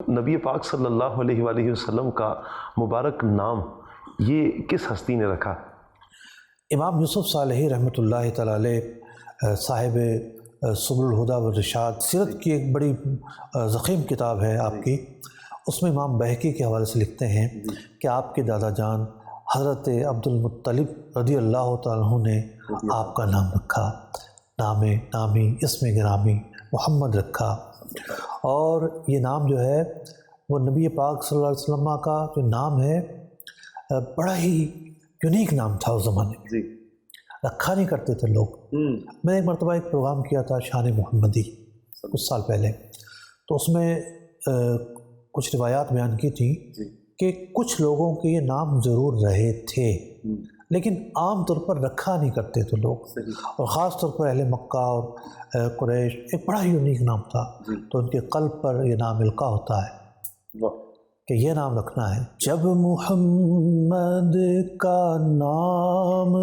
نبی پاک صلی اللہ علیہ وآلہ وسلم کا مبارک نام یہ کس ہستی نے رکھا؟ امام یوسف صالحی رحمۃ اللہ تعالی علیہ صاحب سبل الہدی والرشاد، سیرت کی ایک بڑی ضخیم کتاب ہے آپ کی، اس میں امام بہقی کے حوالے سے لکھتے ہیں کہ آپ کے دادا جان حضرت عبد المطلب رضی اللہ تعالیٰ عنہ نے آپ کا نام رکھا، نامی اسم گرامی محمد رکھا، اور یہ نام جو ہے وہ نبی پاک صلی اللہ علیہ وسلم کا جو نام ہے بڑا ہی یونیک نام تھا اس زمانے میں، رکھا نہیں کرتے تھے لوگ۔ میں نے ایک مرتبہ ایک پروگرام کیا تھا شان محمدی کچھ سال پہلے، تو اس میں کچھ روایات بیان کی تھیں کہ کچھ لوگوں کے یہ نام ضرور رہے تھے لیکن عام طور پر رکھا نہیں کرتے تھے لوگ، اور خاص طور پر اہل مکہ اور قریش، ایک بڑا ہی یونیک نام تھا، تو ان کے قلب پر یہ نام القاء ہوتا ہے کہ یہ نام رکھنا ہے۔ جب محمد کا نام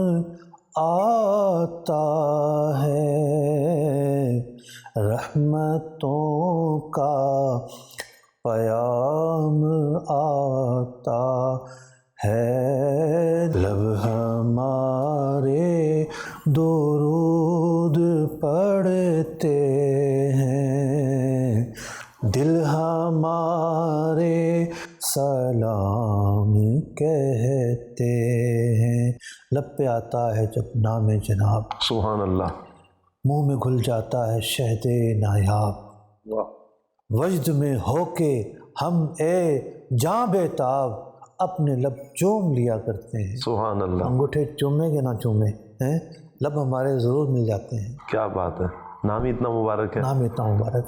آتا ہے رحمتوں کا پیام آتا ہے، لب ہمارے درود پڑھتے ہیں، دل ہمارے سلام کہتے ہیں، لب پہ آتا ہے جب نام جناب، سبحان اللہ، منہ میں گھل جاتا ہے شہد نایاب، وجد میں ہو کے ہم اے جاں بیتاب اپنے لب چوم لیا کرتے ہیں۔ سبحان اللہ، انگوٹھے چومیں کہ نہ چومیں، لب ہمارے ضرور مل جاتے ہیں۔ کیا بات ہے، نام ہی اتنا مبارک ہے، نام اتنا مبارک۔